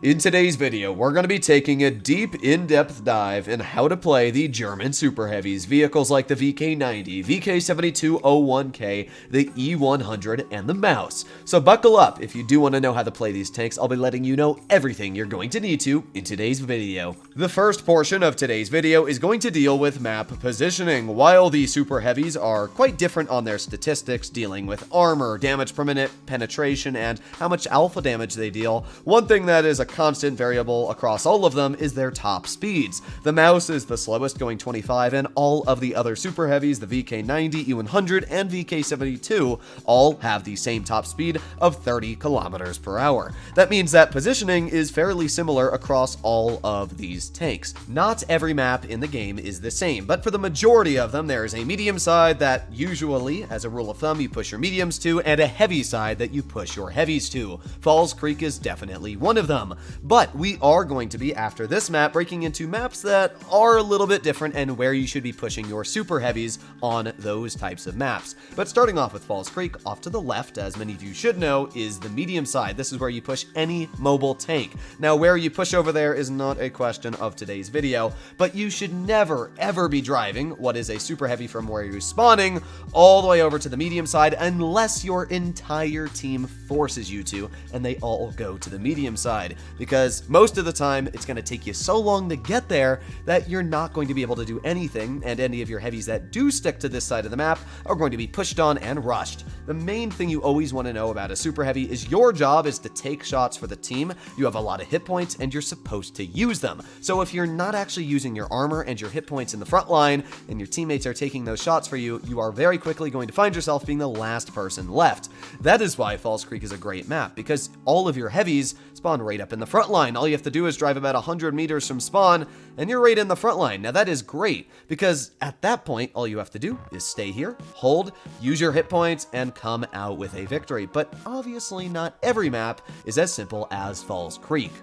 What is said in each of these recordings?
In today's video, we're going to be taking a deep, in-depth dive in how to play the German Super Heavies, vehicles like the VK90, VK7201K, the E100, and the Mouse. So buckle up if you do want to know how to play these tanks. I'll be letting you know everything you're going to need to in today's video. The first portion of today's video is going to deal with map positioning. While the Super Heavies are quite different on their statistics, dealing with armor, damage per minute, penetration, and how much alpha damage they deal, one thing that is a constant variable across all of them is their top speeds. The Mouse is the slowest, going 25, and all of the other Super Heavies, the VK90, E100, and VK72, all have the same top speed of 30 kilometers per hour. That means that positioning is fairly similar across all of these tanks. Not every map in the game is the same, but for the majority of them, there is a medium side that usually, as a rule of thumb, you push your mediums to, and a heavy side that you push your heavies to. Falls Creek is definitely one of them. But we are going to be, after this map, breaking into maps that are a little bit different and where you should be pushing your Super Heavies on those types of maps. But starting off with Falls Creek, off to the left, as many of you should know, is the medium side. This is where you push any mobile tank. Now, where you push over there is not a question of today's video, but you should never, ever be driving what is a Super Heavy from where you're spawning all the way over to the medium side unless your entire team forces you to, and they all go to the medium side. Because most of the time, it's going to take you so long to get there that you're not going to be able to do anything, and any of your heavies that do stick to this side of the map are going to be pushed on and rushed. The main thing you always want to know about a Super Heavy is your job is to take shots for the team. You have a lot of hit points, and you're supposed to use them. So if you're not actually using your armor and your hit points in the front line, and your teammates are taking those shots for you, you are very quickly going to find yourself being the last person left. That is why Falls Creek is a great map, because all of your heavies spawn right up in the front line. All you have to do is drive about 100 meters from spawn, and you're right in the front line. Now that is great, because at that point, all you have to do is stay here, hold, use your hit points, and come out with a victory. But obviously not every map is as simple as Falls Creek.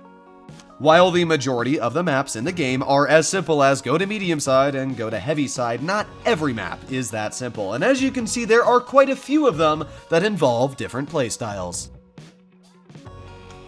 While the majority of the maps in the game are as simple as go to medium side and go to heavy side, not every map is that simple. And as you can see, there are quite a few of them that involve different playstyles.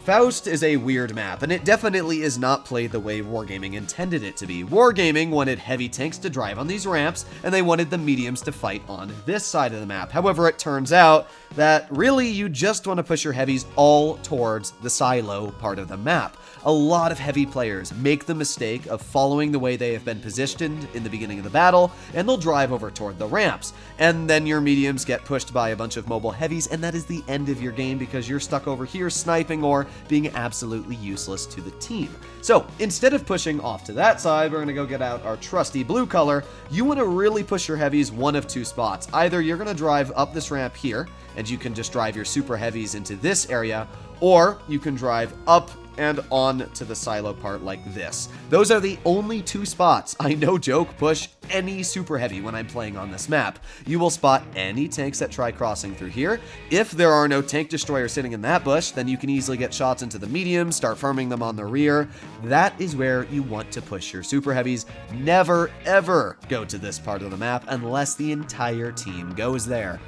Faust is a weird map, and it definitely is not played the way Wargaming intended it to be. Wargaming wanted heavy tanks to drive on these ramps, and they wanted the mediums to fight on this side of the map. However, it turns out that really you just want to push your heavies all towards the silo part of the map. A lot of heavy players make the mistake of following the way they have been positioned in the beginning of the battle, and they'll drive over toward the ramps. And then your mediums get pushed by a bunch of mobile heavies, and that is the end of your game because you're stuck over here sniping or being absolutely useless to the team. So instead of pushing off to that side, we're going to go get out our trusty blue color. You want to really push your heavies one of two spots. Either you're going to drive up this ramp here, and you can just drive your Super Heavies into this area, or you can drive up and on to the silo part like this. Those are the only two spots I, no joke, push any Super Heavy when I'm playing on this map. You will spot any tanks that try crossing through here. If there are no tank destroyers sitting in that bush, then you can easily get shots into the medium, start farming them on the rear. That is where you want to push your Super Heavies. Never, ever go to this part of the map unless the entire team goes there.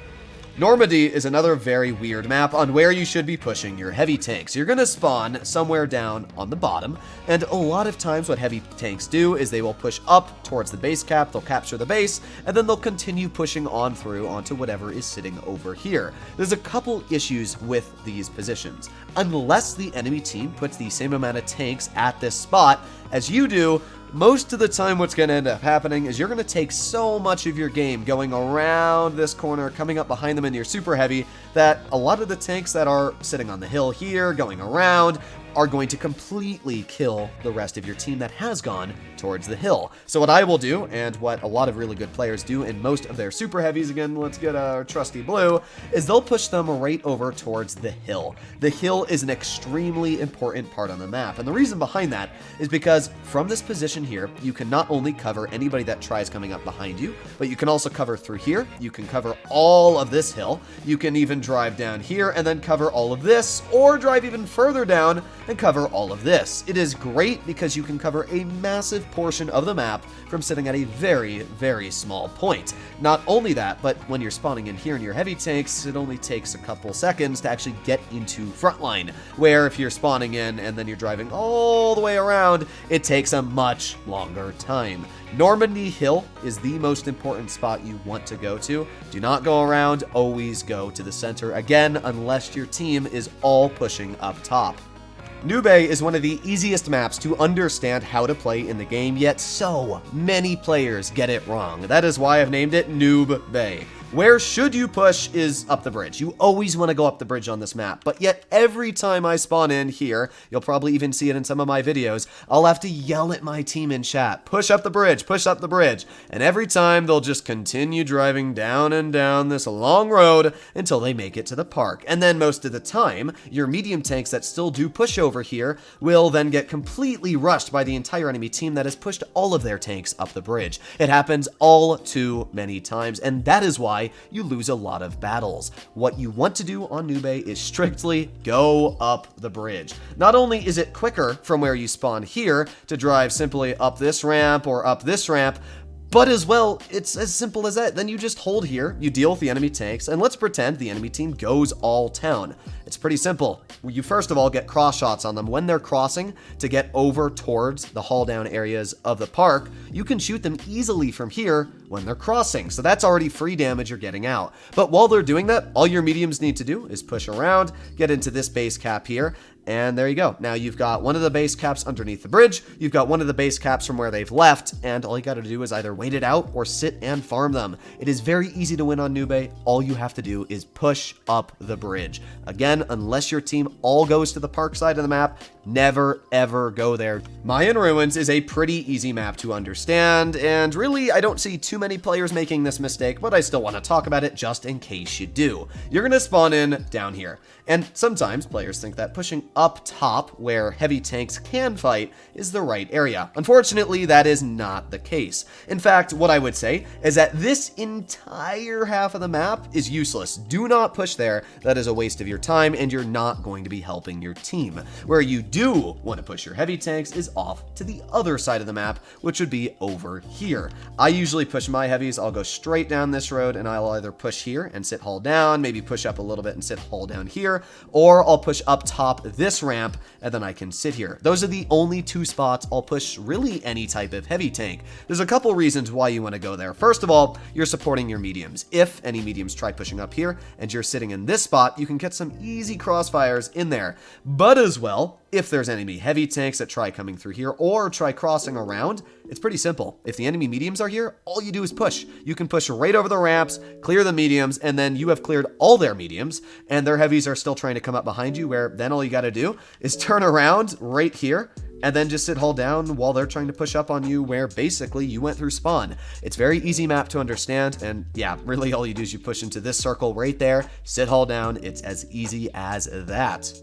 Normandy is another very weird map on where you should be pushing your heavy tanks. You're going to spawn somewhere down on the bottom, and a lot of times what heavy tanks do is they will push up towards the base cap, they'll capture the base, and then they'll continue pushing on through onto whatever is sitting over here. There's a couple issues with these positions. Unless the enemy team puts the same amount of tanks at this spot as you do, most of the time what's going to end up happening is you're going to take so much of your game going around this corner, coming up behind them in your Super Heavy, that a lot of the tanks that are sitting on the hill here, going around, are going to completely kill the rest of your team that has gone towards the hill. So what I will do, and what a lot of really good players do in most of their Super Heavies, again, let's get our trusty blue, is they'll push them right over towards the hill. The hill is an extremely important part on the map, and the reason behind that is because from this position here, you can not only cover anybody that tries coming up behind you, but you can also cover through here, you can cover all of this hill, you can even drive down here and then cover all of this, or drive even further down and cover all of this. It is great because you can cover a massive portion of the map from sitting at a very, very small point. Not only that, but when you're spawning in here in your heavy tanks, it only takes a couple seconds to actually get into frontline, where if you're spawning in and then you're driving all the way around, it takes a much longer time. Normandy Hill is the most important spot you want to go to. Do not go around, always go to the center, again, unless your team is all pushing up top. New Bay is one of the easiest maps to understand how to play in the game, yet so many players get it wrong. That is why I've named it Noob Bay. Where should you push is up the bridge. You always want to go up the bridge on this map, but yet every time I spawn in here, you'll probably even see it in some of my videos, I'll have to yell at my team in chat, push up the bridge, and every time they'll just continue driving down and down this long road until they make it to the park. And then most of the time, your medium tanks that still do push over here will then get completely rushed by the entire enemy team that has pushed all of their tanks up the bridge. It happens all too many times, and that is why you lose a lot of battles. What you want to do on New Bay is strictly go up the bridge. Not only is it quicker from where you spawn here to drive simply up this ramp or up this ramp, but as well, it's as simple as that. Then you just hold here, you deal with the enemy tanks, and let's pretend the enemy team goes all town. It's pretty simple. You first of all get cross shots on them when they're crossing to get over towards the haul down areas of the park. You can shoot them easily from here when they're crossing, so that's already free damage you're getting out. But while they're doing that, all your mediums need to do is push around, get into this base cap here, and there you go. Now you've got one of the base caps underneath the bridge, you've got one of the base caps from where they've left, and all you gotta do is either wait it out or sit and farm them. It is very easy to win on New Bay. All you have to do is push up the bridge. Again, unless your team all goes to the park side of the map, never ever go there. Mayan Ruins is a pretty easy map to understand, and really I don't see too many players making this mistake, but I still want to talk about it just in case you do. You're gonna spawn in down here, and sometimes players think that pushing up top where heavy tanks can fight is the right area. Unfortunately, that is not the case. In fact, what I would say is that this entire half of the map is useless. Do not push there. That is a waste of your time, and you're not going to be helping your team. Where you do want to push your heavy tanks is off to the other side of the map, which would be over here. I usually push my heavies. I'll go straight down this road, and I'll either push here and sit hull down, maybe push up a little bit and sit hull down here, or I'll push up top this ramp, and then I can sit here. Those are the only two spots I'll push really any type of heavy tank. There's a couple reasons why you want to go there. First of all, you're supporting your mediums. If any mediums try pushing up here and you're sitting in this spot, you can get some easy crossfires in there. But as well, if there's enemy heavy tanks that try coming through here or try crossing around, it's pretty simple. If the enemy mediums are here, all you do is push. You can push right over the ramps, clear the mediums, and then you have cleared all their mediums, and their heavies are still trying to come up behind you, where then all you got to do is turn around right here and then just sit hull down while they're trying to push up on you, where basically you went through spawn. It's very easy map to understand, and yeah, really all you do is you push into this circle right there, sit hull down. It's as easy as that.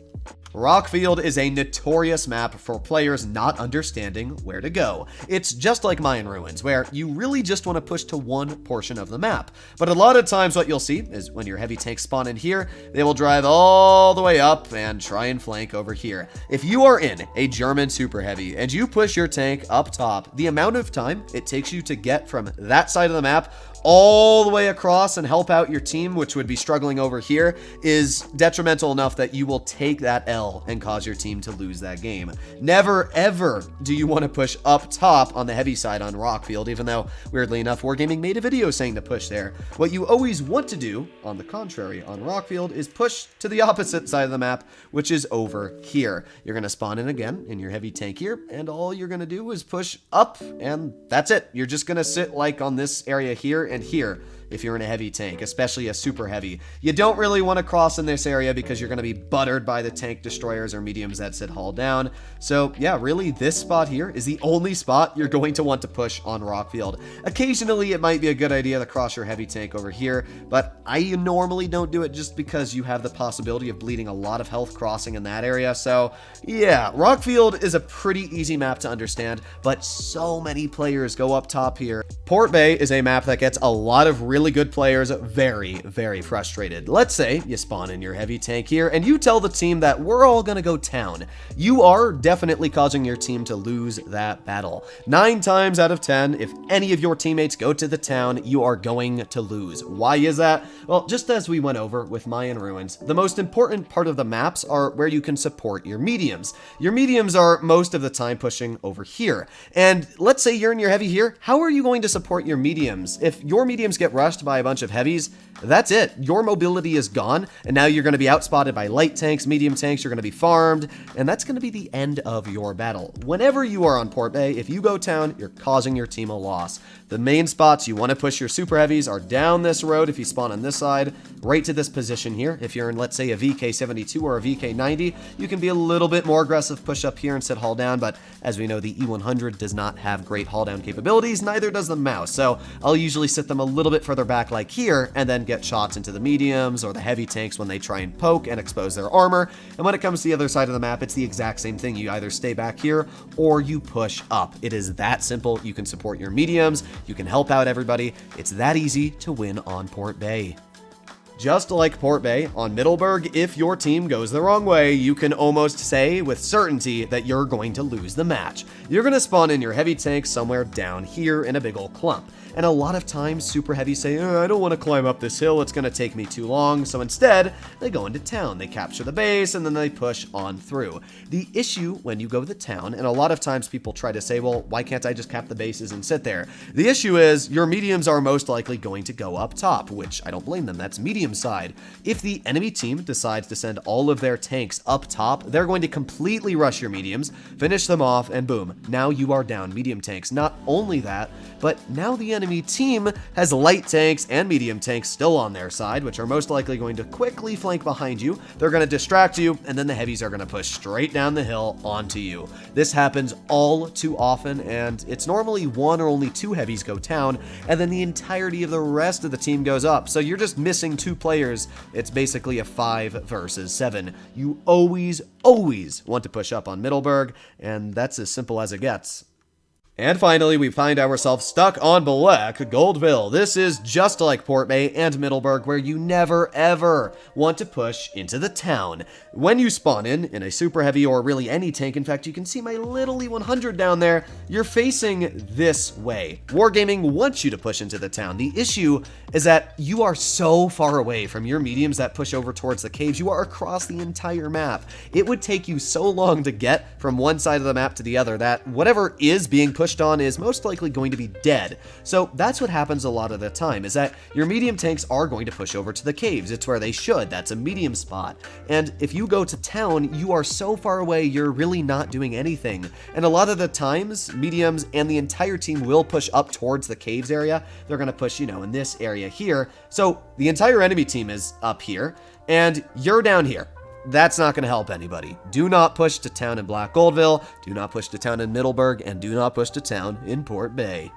Rockfield is a notorious map for players not understanding where to go. It's just like Mayan Ruins, where you really just want to push to one portion of the map. But a lot of times what you'll see is when your heavy tanks spawn in here, they will drive all the way up and try and flank over here. If you are in a German super heavy and you push your tank up top, the amount of time it takes you to get from that side of the map all the way across and help out your team, which would be struggling over here, is detrimental enough that you will take that L and cause your team to lose that game. Never ever do you want to push up top on the heavy side on Rockfield, even though weirdly enough Wargaming made a video saying to push there. What you always want to do, on the contrary, on Rockfield is push to the opposite side of the map, which is over here. You're going to spawn in again in your heavy tank here, and all you're going to do is push up, and that's it. You're just going to sit like on this area here and here. If you're in a heavy tank, especially a super heavy, you don't really want to cross in this area because you're going to be buttered by the tank destroyers or mediums that sit hull down. So yeah, really this spot here is the only spot you're going to want to push on Rockfield. Occasionally it might be a good idea to cross your heavy tank over here, but I normally don't do it just because you have the possibility of bleeding a lot of health crossing in that area. So yeah, Rockfield is a pretty easy map to understand, but so many players go up top here. Port Bay is a map that gets a lot of really really good players very, very frustrated. Let's say you spawn in your heavy tank here and you tell the team that we're all gonna go town. You are definitely causing your team to lose that battle. 9 times out of 10, if any of your teammates go to the town, you are going to lose. Why is that? Well, just as we went over with Mayan Ruins, the most important part of the maps are where you can support your mediums. Your mediums are most of the time pushing over here. And let's say you're in your heavy here, how are you going to support your mediums? If your mediums get rushed by a bunch of heavies, that's it. Your mobility is gone, and now you're going to be outspotted by light tanks, medium tanks, you're going to be farmed, and that's going to be the end of your battle. Whenever you are on Port Bay, if you go town, you're causing your team a loss. The main spots you want to push your super heavies are down this road if you spawn on this side, right to this position here. If you're in, let's say, a VK72 or a VK90, you can be a little bit more aggressive, push up here instead haul down, but as we know, the E100 does not have great haul down capabilities, neither does the mouse, so I'll usually sit them a little bit further back like here, and then get shots into the mediums or the heavy tanks when they try and poke and expose their armor. And when it comes to the other side of the map, it's the exact same thing. You either stay back here or you push up. It is that simple. You can support your mediums, you can help out everybody. It's that easy to win on Port Bay. Just like Port Bay, on Middleburg, if your team goes the wrong way, you can almost say with certainty that you're going to lose the match. You're going to spawn in your heavy tank somewhere down here in a big old clump. And a lot of times, super heavies say, I don't want to climb up this hill, it's going to take me too long. So instead, they go into town, they capture the base, and then they push on through. The issue when you go to town, and a lot of times people try to say, well, why can't I just cap the bases and sit there? The issue is, your mediums are most likely going to go up top, which I don't blame them, that's medium side. If the enemy team decides to send all of their tanks up top, they're going to completely rush your mediums, finish them off, and boom, now you are down medium tanks. Not only that, but now the enemy team has light tanks and medium tanks still on their side, which are most likely going to quickly flank behind you. They're going to distract you, and then the heavies are going to push straight down the hill onto you. This happens all too often, and it's normally 1 or only 2 heavies go down, and then the entirety of the rest of the team goes up. So you're just missing 2 players. It's basically a 5 versus 7. You always want to push up on Middleburg, and that's as simple as it gets. And finally, we find ourselves stuck on Black Goldville. This is just like Port Bay and Middleburg, where you never ever want to push into the town. When you spawn in a super heavy or really any tank, in fact, you can see my little E100 down there, you're facing this way. Wargaming wants you to push into the town. The issue is that you are so far away from your mediums that push over towards the caves. You are across the entire map. It would take you so long to get from one side of the map to the other that whatever is being pushed on is most likely going to be dead. So that's what happens a lot of the time, is that your medium tanks are going to push over to the caves. It's where they should. That's a medium spot. And if you go to town, you are so far away, you're really not doing anything. And a lot of the times, mediums and the entire team will push up towards the caves area. They're going to push, in this area here. So the entire enemy team is up here, and you're down here. That's not going to help anybody. Do not push to town in Black Goldville, do not push to town in Middleburg, and do not push to town in Port Bay.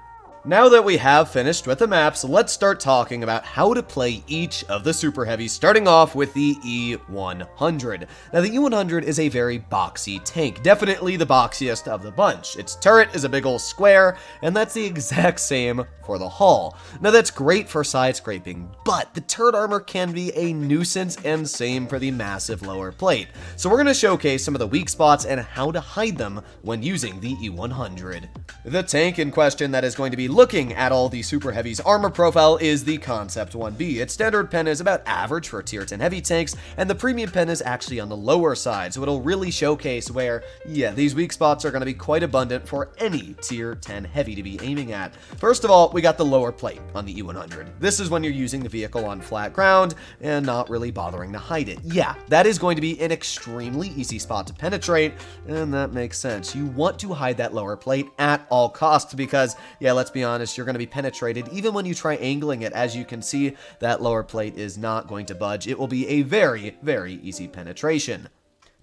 Now that we have finished with the maps, let's start talking about how to play each of the super heavies, starting off with the E100. Now, the E100 is a very boxy tank, definitely the boxiest of the bunch. Its turret is a big old square, and that's the exact same for the hull. Now, that's great for side-scraping, but the turret armor can be a nuisance, and same for the massive lower plate. So we're going to showcase some of the weak spots and how to hide them when using the E100. The tank in question that is going to be looking at all the super heavies armor profile is the Concept 1B. Its standard pen is about average for tier 10 heavy tanks, and the premium pen is actually on the lower side, so it'll really showcase where, these weak spots are going to be quite abundant for any tier 10 heavy to be aiming at. First of all, we got the lower plate on the E100. This is when you're using the vehicle on flat ground and not really bothering to hide it. Yeah, that is going to be an extremely easy spot to penetrate, and that makes sense. You want to hide that lower plate at all costs because, let's be honest, you're going to be penetrated even when you try angling it. As you can see, that lower plate is not going to budge. It will be a very, very easy penetration.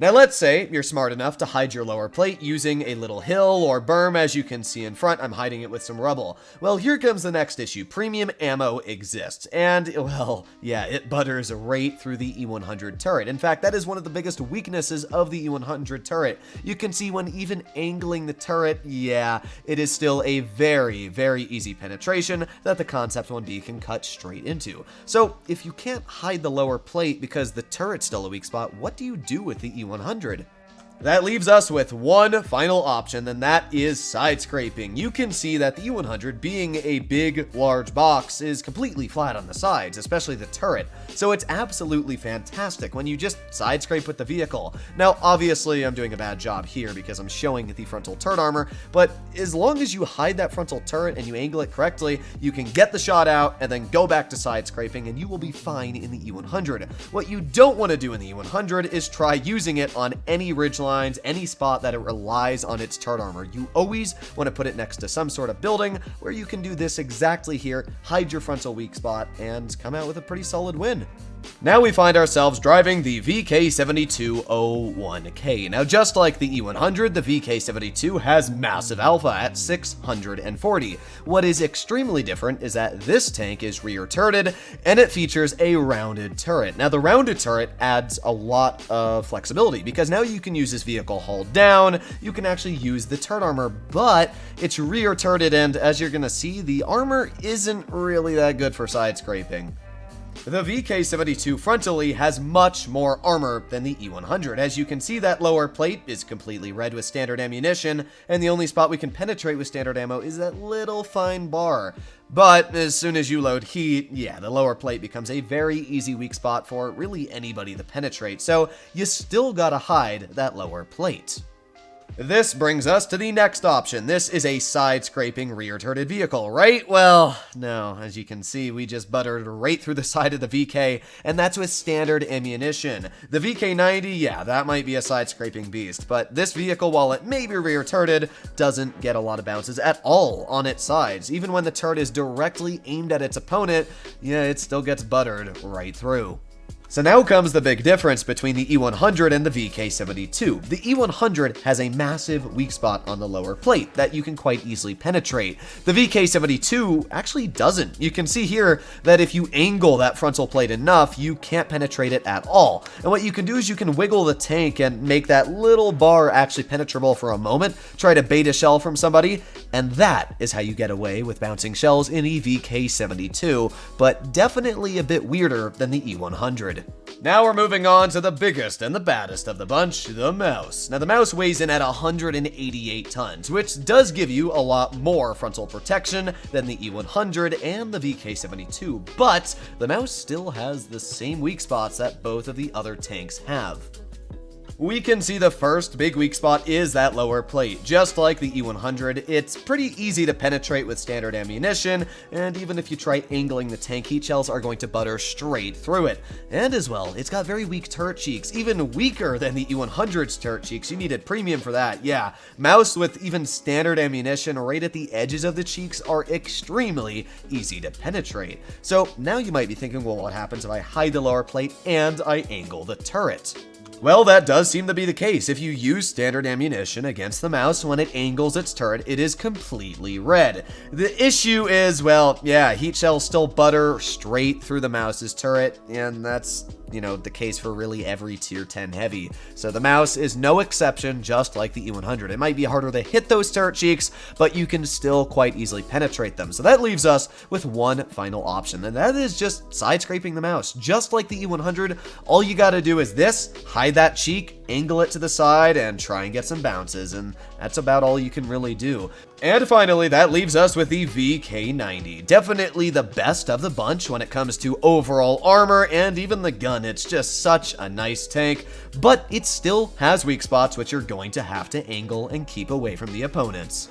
Now let's say you're smart enough to hide your lower plate using a little hill or berm. As you can see in front, I'm hiding it with some rubble. Well, here comes the next issue. Premium ammo exists, and, well, yeah, it butters right through the E100 turret. In fact, that is one of the biggest weaknesses of the E100 turret. You can see when even angling the turret, yeah, it is still a very, very easy penetration that the Concept 1B can cut straight into. So, if you can't hide the lower plate because the turret's still a weak spot, what do you do with the E100? That leaves us with one final option, and that is Sidescraping. You can see that the E100, being a big, large box, is completely flat on the sides, especially the turret, so it's absolutely fantastic when you just side-scrape with the vehicle. Now, obviously, I'm doing a bad job here because I'm showing the frontal turret armor, but as long as you hide that frontal turret and you angle it correctly, you can get the shot out and then go back to side-scraping, and you will be fine in the E100. What you don't want to do in the E100 is try using it on any ridgeline, any spot that it relies on its turret armor. You always want to put it next to some sort of building where you can do this exactly here, hide your frontal weak spot, and come out with a pretty solid win. Now we find ourselves driving the VK7201K. Now, just like the E100, the VK72 has massive alpha at 640. What is extremely different is that this tank is rear turreted, and it features a rounded turret. Now, the rounded turret adds a lot of flexibility, because now you can use this vehicle hull down, you can actually use the turret armor, but it's rear turreted, and as you're gonna see, the armor isn't really that good for side scraping. The VK72 frontally has much more armor than the E100. As you can see, that lower plate is completely red with standard ammunition, and the only spot we can penetrate with standard ammo is that little fine bar. But as soon as you load heat, yeah, the lower plate becomes a very easy weak spot for really anybody to penetrate, so you still gotta hide that lower plate. This brings us to the next option. This is a side-scraping rear-turreted vehicle, right? Well, no, as you can see, we just buttered right through the side of the VK, and that's with standard ammunition. The VK90, yeah, that might be a side-scraping beast, but this vehicle, while it may be rear-turreted, doesn't get a lot of bounces at all on its sides. Even when the turret is directly aimed at its opponent, yeah, it still gets buttered right through. So now comes the big difference between the E100 and the VK72. The E100 has a massive weak spot on the lower plate that you can quite easily penetrate. The VK72 actually doesn't. You can see here that if you angle that frontal plate enough, you can't penetrate it at all. And what you can do is you can wiggle the tank and make that little bar actually penetrable for a moment, try to bait a shell from somebody, and that is how you get away with bouncing shells in a VK72, but definitely a bit weirder than the E100. Now we're moving on to the biggest and the baddest of the bunch, the mouse. Now the mouse weighs in at 188 tons, which does give you a lot more frontal protection than the E100 and the VK72, but the mouse still has the same weak spots that both of the other tanks have. We can see the first big weak spot is that lower plate. Just like the E100, it's pretty easy to penetrate with standard ammunition, and even if you try angling the tank, heat shells are going to butter straight through it. And as well, it's got very weak turret cheeks, even weaker than the E100's turret cheeks. You needed premium for that, yeah. Mouse with even standard ammunition right at the edges of the cheeks are extremely easy to penetrate. So now you might be thinking, well, what happens if I hide the lower plate and I angle the turret? Well, that does seem to be the case. If you use standard ammunition against the mouse, when it angles its turret, it is completely red. The issue is, well, yeah, heat shells still butter straight through the mouse's turret, and that's, you know, the case for really every tier 10 heavy. So the mouse is no exception, just like the E100. It might be harder to hit those turret cheeks, but you can still quite easily penetrate them. So that leaves us with one final option, and that is just side scraping the mouse. Just like the E100, all you gotta do is this, hide that cheek, angle it to the side, and try and get some bounces, and that's about all you can really do. And finally, that leaves us with the VK90. Definitely the best of the bunch when it comes to overall armor and even the gun. It's just such a nice tank, but it still has weak spots which you're going to have to angle and keep away from the opponents.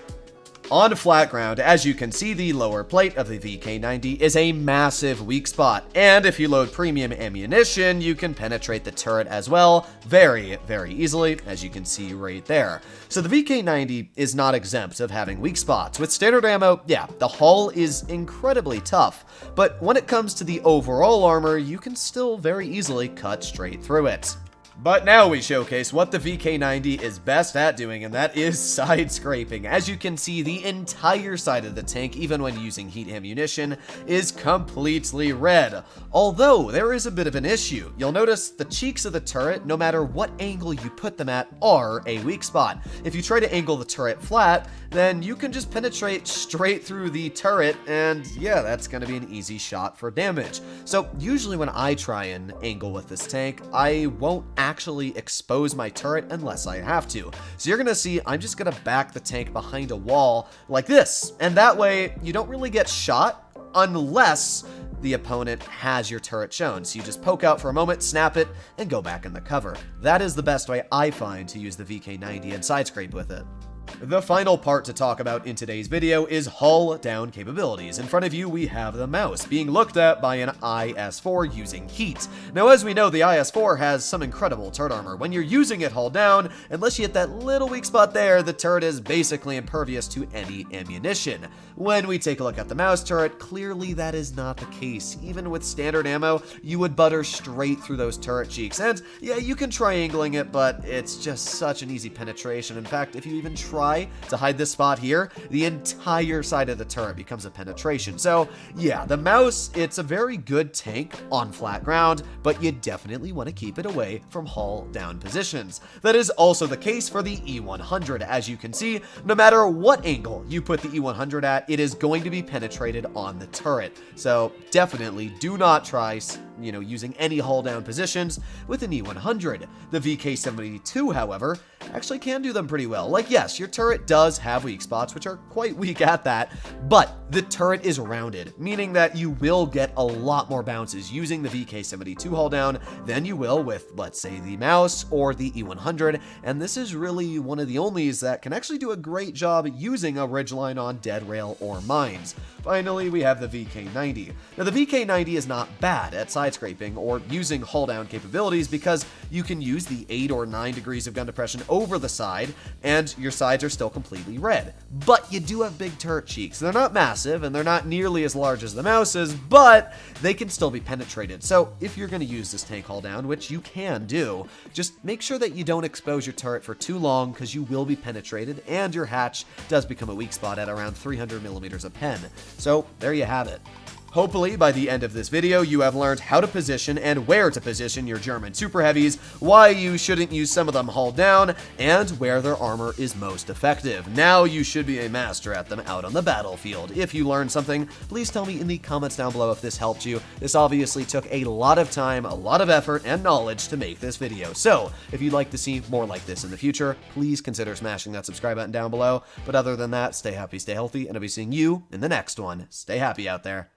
On flat ground, as you can see, the lower plate of the VK90 is a massive weak spot, and if you load premium ammunition, you can penetrate the turret as well very, very easily, as you can see right there. So the VK90 is not exempt of having weak spots. With standard ammo, yeah, the hull is incredibly tough, but when it comes to the overall armor, you can still very easily cut straight through it. But now we showcase what the VK90 is best at doing, and that is side scraping. As you can see, the entire side of the tank, even when using heat ammunition, is completely red. Although, there is a bit of an issue. You'll notice the cheeks of the turret, no matter what angle you put them at, are a weak spot. If you try to angle the turret flat, then you can just penetrate straight through the turret, and yeah, that's going to be an easy shot for damage. So usually when I try and angle with this tank, I won't actually expose my turret unless I have to. So you're gonna see I'm just gonna back the tank behind a wall like this, and that way you don't really get shot unless the opponent has your turret shown. So you just poke out for a moment, snap it, and go back in the cover. That is the best way I find to use the VK90 and side scrape with it. The final part to talk about in today's video is hull down capabilities. In front of you, we have the mouse being looked at by an IS-4 using heat. Now, as we know, the IS-4 has some incredible turret armor. When you're using it hull down, unless you hit that little weak spot there, the turret is basically impervious to any ammunition. When we take a look at the mouse turret, clearly that is not the case. Even with standard ammo, you would butter straight through those turret cheeks. And yeah, you can try angling it, but it's just such an easy penetration. In fact, if you even try to hide this spot here, the entire side of the turret becomes a penetration. So yeah, the mouse, it's a very good tank on flat ground, but you definitely want to keep it away from hull down positions. That is also the case for the E100. As you can see, no matter what angle you put the E100 at, it is going to be penetrated on the turret. So definitely do not try using any hull down positions with an E100. The VK72, however, actually can do them pretty well. Like, yes, your turret does have weak spots, which are quite weak at that, but the turret is rounded, meaning that you will get a lot more bounces using the VK72 hull down than you will with, let's say, the mouse or the E100, and this is really one of the onlys that can actually do a great job using a ridgeline on dead rail or mines. Finally, we have the VK90. Now, the VK90 is not bad at side scraping or using hull down capabilities because you can use the 8 or 9 degrees of gun depression over the side and your sides are still completely red. But you do have big turret cheeks. They're not massive and they're not nearly as large as the mouse's, but they can still be penetrated. So if you're going to use this tank hull down, which you can do, just make sure that you don't expose your turret for too long because you will be penetrated and your hatch does become a weak spot at around 300 millimeters a pen. So there you have it. Hopefully, by the end of this video, you have learned how to position and where to position your German super heavies, why you shouldn't use some of them hull down, and where their armor is most effective. Now you should be a master at them out on the battlefield. If you learned something, please tell me in the comments down below if this helped you. This obviously took a lot of time, a lot of effort, and knowledge to make this video. So, if you'd like to see more like this in the future, please consider smashing that subscribe button down below. But other than that, stay happy, stay healthy, and I'll be seeing you in the next one. Stay happy out there.